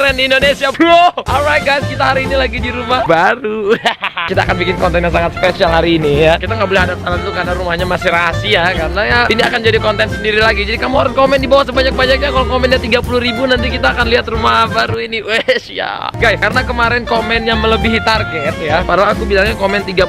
terkeren di Indonesia, bro. Alright guys, kita hari ini lagi di rumah baru. Kita akan bikin konten yang sangat spesial hari ini ya. Kita nggak boleh ada salah dulu karena rumahnya masih rahasia. Karena ya ini akan jadi konten sendiri lagi. Jadi kamu harus komen di bawah sebanyak-banyaknya. Kalau komennya 30.000 nanti kita akan lihat rumah baru ini. Wes ya guys, karena kemarin komennya melebihi target ya. Padahal aku bilangnya komen 30.000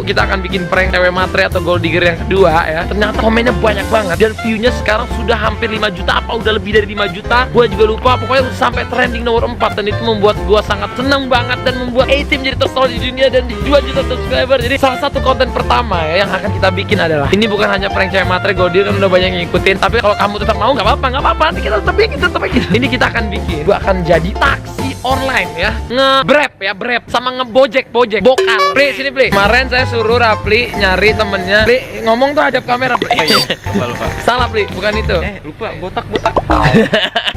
kita akan bikin prank cewek matre atau gold digger yang kedua ya. Ternyata komennya banyak banget dan view-nya sekarang sudah hampir 5 juta apa udah lebih dari 5 juta. Gua juga lupa, pokoknya sampai trending nomor 4 dan itu membuat gua sangat senang banget dan membuat A-Team jadi tersoal di dunia dan 2 juta subscriber. Jadi salah satu konten pertama ya yang akan kita bikin adalah ini bukan hanya prank cewek matre, gold digger kan udah banyak yang ngikutin. Tapi kalau kamu tetap mau nggak apa-apa, nanti kita tetap bikin. Ini kita akan bikin. Gua akan jadi taksi online ya, Grab sama ngebojek bokar. Pli, sini Pli. Kemarin saya suruh Rapli nyari temennya. Pli, ngomong tuh hadap kamera Pli. Lupa. Salah Pli, bukan itu. Lupa, botak.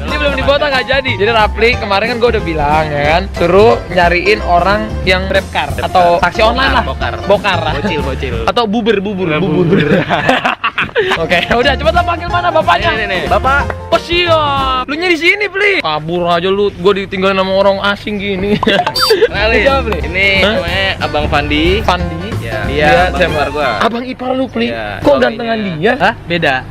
Ini belum dibotak nggak jadi. Jadi Rapli kemarin kan gue udah bilang ya kan, suruh nyariin orang yang grabcar atau taksi online lah. Bokar lah. Bocil. Atau bubur. Oke, udah cepet panggil mana bapaknya? Nih. Bapak. Oh siap. Lu nyari sini Pli. Kabur aja lu, gue ditinggalin sama orang asing gini. Kenalin. Ini namanya Abang Fandi. Ya, dia abang ipar gua. Abang ipar lu Pli. Ya, Kok gantengan dia? Hah? Beda.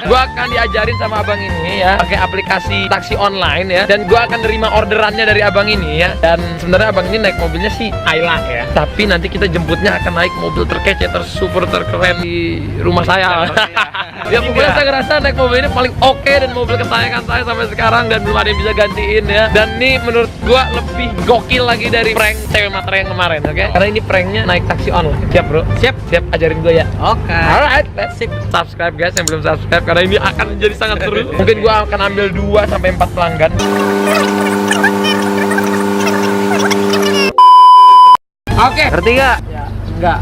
Gua akan diajarin sama abang ini ya, pakai aplikasi taksi online ya, dan gua akan nerima orderannya dari abang ini ya. Dan sebenarnya abang ini naik mobilnya sih Ayla ya, tapi nanti kita jemputnya akan naik mobil terkece, super terkeren di rumah saya. Ya pokoknya saya ngerasa naik mobil ini paling oke dan mobil kesayangan saya sampai sekarang dan belum ada yang bisa gantiin ya. Dan ini menurut gua lebih gokil lagi dari prank cewek matre yang kemarin, oke? Karena ini pranknya naik taksi online. Siap bro? Siap ajarin gue ya. Oke. Alright, let's subscribe guys yang belum subscribe karena ini akan menjadi sangat seru. Mungkin gue akan ambil 2 sampai 4 pelanggan. Oke. Ngerti gak? Ya, enggak.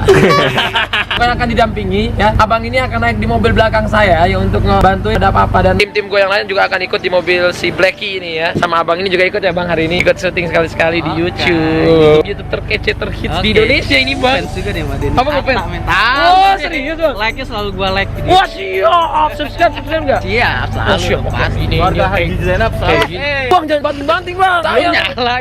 Yang akan didampingi ya, abang ini akan naik di mobil belakang saya ya untuk ngebantu ada apa-apa, dan tim gue yang lain juga akan ikut di mobil si Blacky ini ya. Sama abang ini juga ikut ya bang, hari ini ikut syuting sekali-sekali di YouTube terkece terhits di Indonesia ini bang. Fans juga nih Mbak Din. Apa ngefans? Mental. Oh serius bang? Like-nya selalu gua like gitu. Wah siap, subscribe nggak? Siap, selalu. Oh, siap, pasti. ini Keluarga Haji Zainab selalu. Bang jangan banting-banting bang. Saya nyala.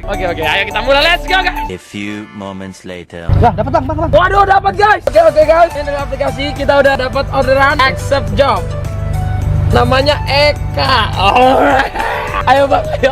Oke, ayo kita mulai, let's go guys. A few moments later. Lah, dapat bang. Waduh, dapat guys. Oke guys, ini dari aplikasi kita udah dapat orderan accept job. Namanya Eka. Ayo bang, ayo.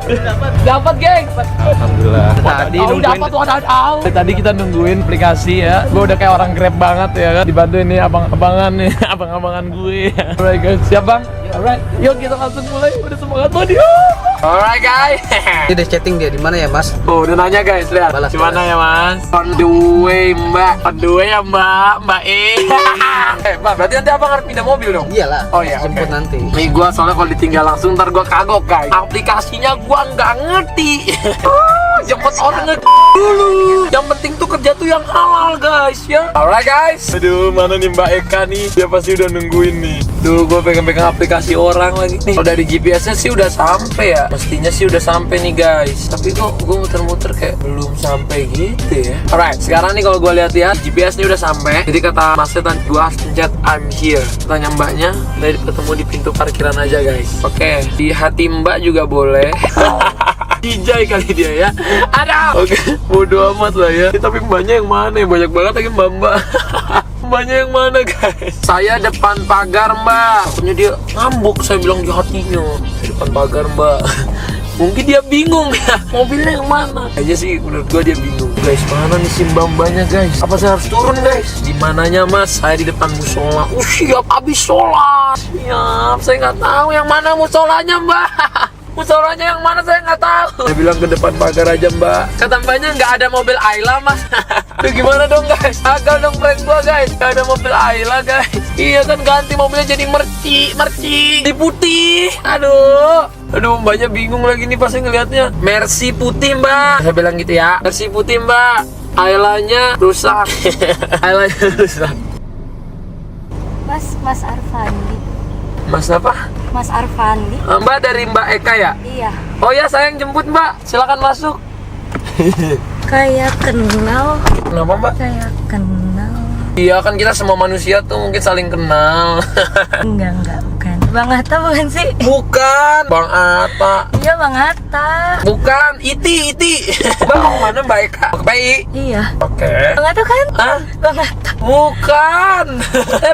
Dapat geng. Alhamdulillah. Tadi dapat wadaw. Tadi kita nungguin aplikasi ya. Gue udah kayak orang Grab banget ya kan. Dibantu ini abang-abangan nih, abang-abangan gue. Alright guys, siap bang? Alright, yuk kita langsung mulai. Udah semangat banget yuk. Alright guys. Ini udah chatting dia di mana ya Mas? Oh, udah nanya guys, lihat. Di mana ya Mas? On the way Mbak. On the way ya Mbak Mbak, berarti nanti abang harus pindah mobil dong? Iyalah. Oh iya, jemput nanti. Nih gua soalnya kalau ditinggal langsung ntar gua kagok guys. Aplikasinya gua nggak ngerti. Jemput orang dulu. Yang penting tuh kerja tuh yang halal guys ya. Alright guys. Aduh, mana nih Mbak Eka nih? Dia pasti udah nungguin nih. Duh, gua pegang-pegang aplikasi orang lagi nih. Kalau dari GPS-nya sih udah sampai ya. Mestinya sih udah sampai nih guys. Tapi kok gua muter-muter kayak belum sampai gitu ya. Alright, sekarang nih kalau gua lihat-lihat GPS-nya udah sampai. Jadi kata Mas Setan, gua harus pencet I'm here. Tanya Mbaknya, tadi ketemu di pintu parkiran aja guys. Oke, di hati Mbak juga boleh. Dijay kali dia ya. Ada. Oke, bodo amat lah ya. Tapi mbaknya yang mana? Banyak banget lagi mbak-mbak. Mbaknya yang mana guys? Saya depan pagar mbak. Pokoknya dia ngambuk, saya bilang di hatinya. Saya depan pagar mbak. Mungkin dia bingung ya, mobilnya yang mana? Aja sih menurut gua dia bingung. Guys, mana nih si mbak-mbaknya guys? Apa saya harus turun guys? Di mananya mas? Saya di depan musola. Siap, habis sholat. Siap, saya nggak tahu yang mana musolanya mbak. Musolanya yang mana saya nggak tahu. Dia bilang ke depan pagar aja mbak. Kata mbaknya nggak ada mobil Ayla mas. Tuh gimana dong guys? Gagal dong prank gua guys. Nggak ada mobil Ayla guys. Iya kan, ganti mobilnya jadi merci di putih. Aduh mbaknya bingung lagi nih pasti ngelihatnya. Mercy putih mbak. Saya bilang gitu ya. Mercy putih mbak. Aylanya rusak. Aylanya rusak. Mas Arfandi. Mas apa? Mas Arfandi. Mbak dari Mbak Eka ya? Iya. Oh ya, saya yang jemput mbak. Silakan masuk. Kayak kenal. Kenapa mbak? Kayak kenal. Iya kan kita semua manusia tuh mungkin saling kenal. Enggak bukan. Bang Atta bukan sih? Bukan Bang Atta. Iya Bang Atta. Bukan Iti. Bang mau mana Mbak Eka? Ke PI. Iya. Oke. Bang Atta kan? Hah? Bang Atta. Bukan.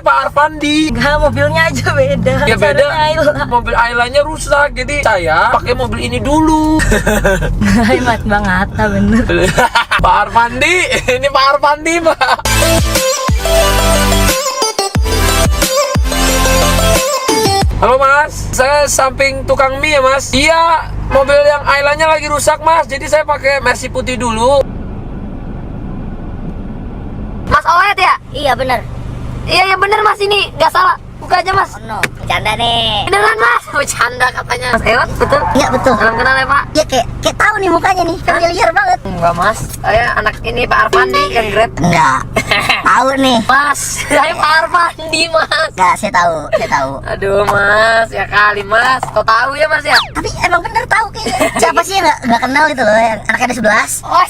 Pak Arfandi. Enggak, mobilnya aja beda. Ya beda. Sarungnya Ayla. Mobil Ailanya rusak, jadi saya pakai mobil ini dulu. Hemat Bang Atta bener. Pak Arfandi, ini Pak Arfandi, Pak. Halo Mas, saya samping tukang mie ya Mas. Iya, mobil yang Ailanya lagi rusak Mas, jadi saya pakai Mercy putih dulu. Mas Oet ya? Iya bener. Iya bener Mas, ini nggak salah. Buka aja Mas. Oh no, bercanda nih. Beneran Mas? Bercanda katanya. Mas Eot betul? Iya betul. Salam kenal ya Pak. Ya kayak tahu nih mukanya nih, familiar banget. Enggak Mas, saya anak ini Pak Arfandi yang Grab. Enggak. Tahu nih. Mas, saya Pak Arfandi Mas. Enggak, saya tahu. Aduh Mas, ya kali Mas. Kau tahu ya Mas ya? Tapi emang bener tahu kayaknya. Siapa sih yang nggak kenal gitu loh, yang anaknya ada 11? Oh,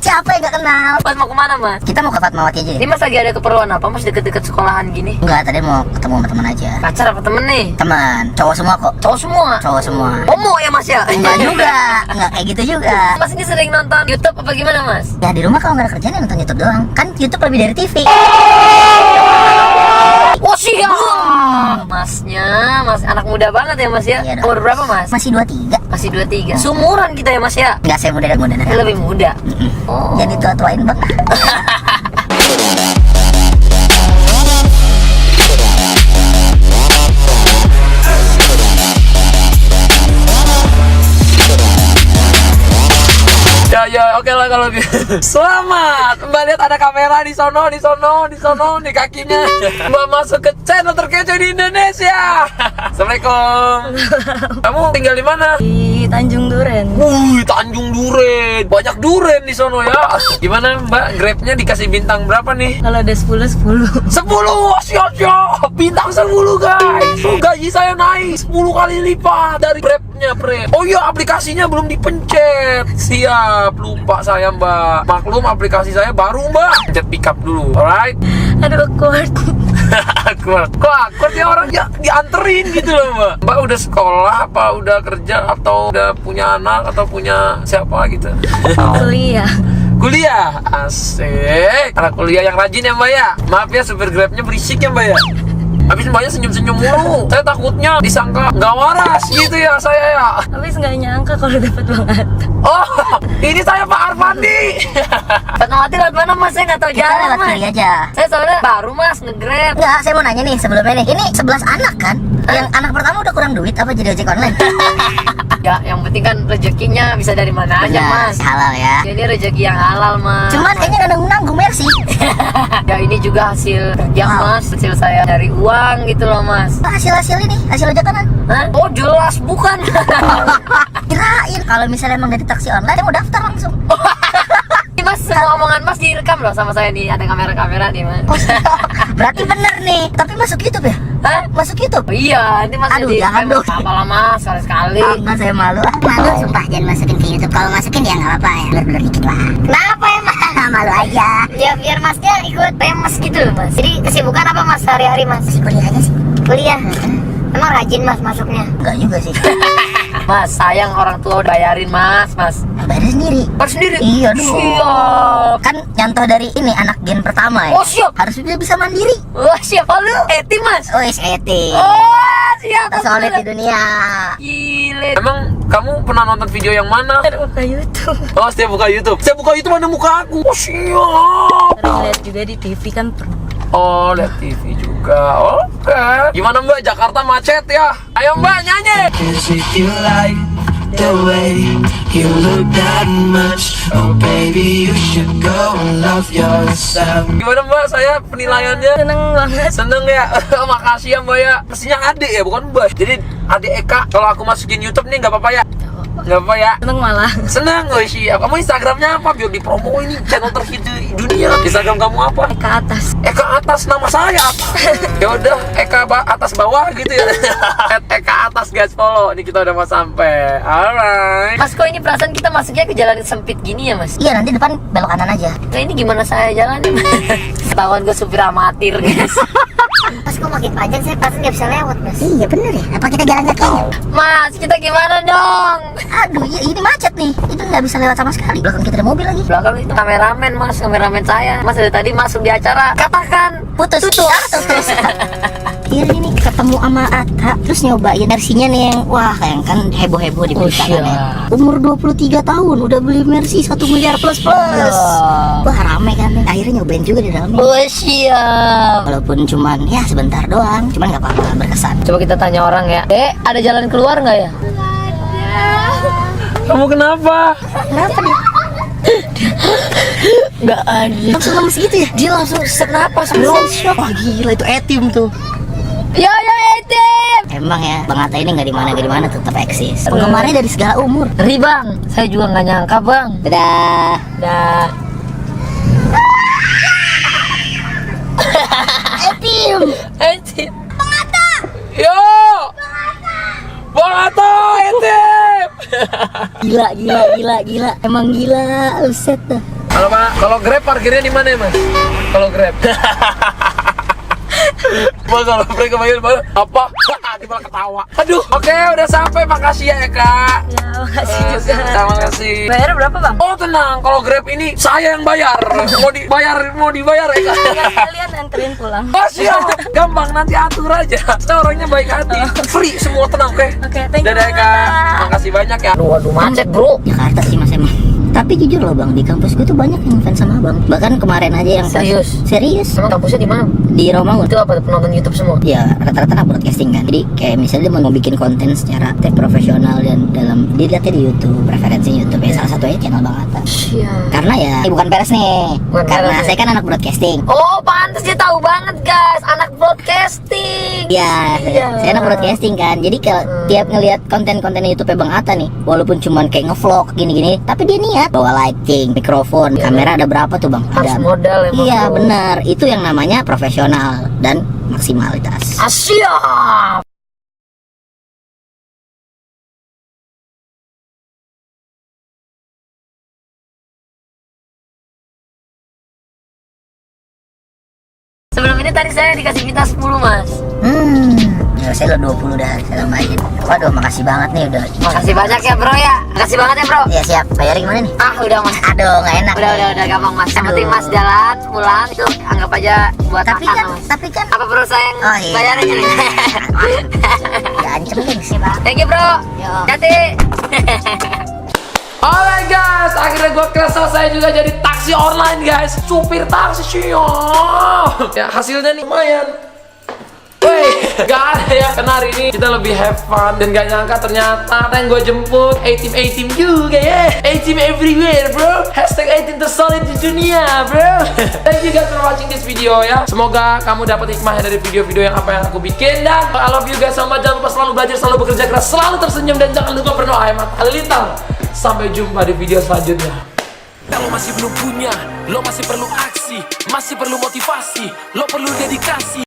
Siapa yang nggak kenal? Mas mau kemana Mas? Kita mau ke Fatmawati aja. Ini Mas lagi ada keperluan apa Mas deket-deket sekolahan gini? Enggak, tadi mau ketemu sama teman aja. Pacar apa temen nih? Teman, cowok semua kok. Cowok semua? Cowok semua. Homo ya Mas ya? Enggak juga, enggak kayak gitu juga. Mas ini sering nonton YouTube apa gimana Mas? Ya di rumah kalau nggak ada kerjaan ya nonton YouTube doang. Kan YouTube lebih dari TV. Oh siap. Masnya, Mas anak muda banget ya Mas ya? Iya dong. Umur berapa Mas? Masih 23. Masih 23. Sumuran kita ya Mas ya? Enggak, saya muda. Lebih muda. Oh. Jadi tua-tuain bang. Ya, oke lah kalau gitu. Selamat, Mbak lihat ada kamera di sono, di kakinya. Mbak masuk ke channel terkece di Indonesia. Assalamualaikum. Kamu tinggal di mana? Di Tanjung Duren. Tanjung Duren. Banyak duren di sono ya. Gimana Mbak, Grabnya dikasih bintang berapa nih? Kalau ada 10. 10, siap, bintang 10 guys. Gaji saya naik 10 kali lipat dari Grabnya, Bre. Oh iya, aplikasinya belum dipencet. Siap, lupa saya Mbak. Maklum aplikasi saya baru Mbak. Pencet pick up dulu, alright? Aduh, awkward. Awkward. Kok awkward ya, orang ya dianterin gitu loh Mbak. Mbak udah sekolah apa udah kerja atau udah punya anak atau punya siapa gitu? Kuliah. Kuliah, asik. Anak kuliah yang rajin ya Mbak ya. Maaf ya supir Grabnya berisik ya Mbak ya. Habis Mbaknya senyum-senyum mulu. Saya takutnya disangka nggak waras gitu ya saya ya. Habis nggak nyangka kalau dapat Bang Atta. Oh, ini saya Pak Arfandi. Fatmawati lewat mana Mas? Saya nggak tahu Kita jalan lewat Mas. kiri aja. Saya soalnya baru Mas nge-Grab. Enggak, saya mau nanya nih sebelumnya nih. Ini 11 anak kan? Yang anak pertama udah kurang duit apa jadi ojek online? Ya, yang penting kan rezekinya bisa dari mana aja Benar, Mas. halal ya. Jadi rezeki yang halal Mas. Cuman kayaknya nggak nanggung Mercy. Ya ini juga hasil kerja Mas, hasil saya dari uang gitu loh Mas. Hasil ini, hasil ojek kanan. Hah? Oh jelas bukan. Kirain kalau misalnya emang dari taksi online, saya mau daftar langsung. Ini Mas, semua omongan Mas direkam loh sama saya nih, ada kamera-kamera nih Mas. Oh, berarti bener nih. Tapi masuk YouTube ya? Hah? Masuk YouTube? Oh iya, ini Mas Aduh, jadi jangan dong. apalah Mas, sekali-sekali. Enggak, saya malu. Malu sumpah, jangan masukin ke YouTube. Kalau masukin ya nggak apa-apa ya. Blur dikit lah. Kenapa emang? Malu aja. Ya biar Masnya ikut famous gitu loh Mas. Jadi kesibukan apa Mas hari-hari Mas? Kuliah aja sih. Kuliah. Emang rajin Mas masuknya? Enggak juga sih. Mas, sayang orang tua udah bayarin Mas. Bayar sendiri. Bayar sendiri? Iya dong. Siap. Kan contoh dari ini anak gen pertama ya. Oh siap. Harus bisa mandiri. Wah siap lu, Eti Mas. Oh, eti. Oh siap. Solid di dunia. Gile. Emang kamu pernah nonton video yang mana? Buka YouTube. Oh, setiap buka YouTube. Saya buka YouTube ada muka aku. Oh, siap. Terus lihat juga di TV kan pernah. Oh, lihat TV juga. Oke. Gimana Mbak? Jakarta macet ya? Ayo Mbak nyanyi. Cause if you like the way you look that much, oh baby you should go and love yourself. Gimana Mbak? Saya penilaiannya Seneng banget. seneng ya. Makasih ya Mbak ya. Pastinya adik ya, bukan Mbak. Jadi adik Eka. Kalau aku masukin YouTube nih nggak apa-apa ya? Nggak apa ya? Seneng malah. Seneng, oh siap. Kamu Instagramnya apa? Biar dipromo ini channel terhit di dunia. Instagram kamu apa? Ke atas. Eka atas, nama saya apa? Ya udah, Eka atas bawah gitu ya. Eka atas guys, follow. Ini kita udah mau sampai. Alright. Mas kok ini perasaan kita masuknya ke jalan sempit gini ya Mas? Iya, nanti depan belok kanan aja. Nah ini gimana saya jalan? Ketahuan gue supir amatir guys. Pas kok makin panjang saya pasti nggak bisa lewat mas. Iya bener ya. Apa kita jalan kaki? Mas, kita gimana dong? Aduh, ini macet nih. Itu nggak bisa lewat sama sekali. Belakang kita ada mobil lagi. Belakang itu kameramen mas, kameramen saya. Mas dari tadi masuk di acara. Katakan Putus. tutup. Putus. Akhirnya nih ketemu sama Atta, terus nyobain versinya nih yang wah yang kan heboh-heboh di berita kan ya. Umur 23 tahun udah beli Mercy 1 miliar plus. Wah rame kan nih. Akhirnya nyobain juga di dalamnya. Oh siap. Walaupun cuman ya sebentar doang, cuman nggak apa-apa berkesan. Coba kita tanya orang ya. Ada jalan keluar nggak ya? Kamu kenapa? Kenapa nih? Nggak ada. Langsung lemes gitu ya? Dia langsung sesak napas Belum. bro. Wah gila itu etim tuh. Ya Etim. Emang ya Bang Atta ini nggak di mana tetap eksis. Penggemarnya dari segala umur. Ngeri bang. Saya juga nggak nyangka bang. Dadah. Dah. Etim. Etim. Yo. Bang Atta, Etim. Gila. Emang gila, uset dah. Halo Pak, kalau Grab parkirnya di mana ya Mas? Kalau Grab. Mas kalau Grab kebayang mana? Apa? Dia malah ketawa. Aduh, oke udah sampai. Makasih ya Kak. Ya makasih juga. Terima kasih. Bayar berapa bang? Oh tenang, kalau Grab ini saya yang bayar. Mau dibayar ya Kak? Kalian anterin pulang. Oh siap, gampang nanti atur aja. Saya orangnya baik hati. Free semua tenang, oke? Oke, thank you. Dadah Kak. Makasih banyak ya. Waduh macet bro. Jakarta sih mas emang. Tapi jujur loh bang, di kampus gue tuh banyak yang fans sama abang. Bahkan kemarin aja yang serius Emang kampusnya di mana? di Romangun. Itu apa penonton YouTube semua? Ya rata-rata anak broadcasting kan. Jadi kayak misalnya dia mau bikin konten secara profesional dan dalam dilihatnya di YouTube, preferensinya YouTube ya salah satunya channel Bang Atta. Siap. Karena ya ini bukan peres nih. Bukan Karena peres, saya kan anak broadcasting. Oh pantas dia tahu banget guys, anak broadcasting. Iya, saya anak broadcasting kan. Jadi kalau tiap ngelihat konten-konten YouTube Bang Atta nih, walaupun cuman kayak ngevlog gini-gini, tapi dia niat bawa lighting, mikrofon, kamera ada berapa tuh Bang? Harus Ada. modal emang. Iya, bro. benar. Itu yang namanya profesional dan maksimalitas. Siap. Sebelum ini tadi saya dikasih minta 10 mas. Ya saya lo 20 dah, saya tambahin. Waduh, makasih banget nih udah. Makasih banyak ya bro ya. Makasih banget ya bro. Ya siap, bayarin gimana nih? Udah mas. Aduh, nggak enak. Udah gampang mas. Yang penting mas jalan pulang itu anggap aja buat Tapi makan kan, mas. tapi kan. Apa bro saya yang Oh, iya. bayarin ini? Ya ancam sih bang. Thank you bro. Yo. Hati. Alright guys, akhirnya gue kelas selesai juga jadi taksi online guys. Supir taksi siap. Ya hasilnya nih lumayan. Wey, gak ada ya. Karena hari ini kita lebih have fun. Dan gak nyangka ternyata yang gue jemput A-team juga ya. A-team everywhere bro. Hashtag A-team tersolid di dunia bro. Thank you guys for watching this video ya. Semoga kamu dapat hikmahnya dari video-video yang apa yang aku bikin. Dan I love you guys so much. Jangan lupa selalu belajar, selalu bekerja keras, selalu tersenyum. Dan jangan lupa berdoa hemat halilintar. Sampai jumpa di video selanjutnya. Kalau masih belum punya, lo masih perlu aksi, masih perlu motivasi, lo perlu dedikasi.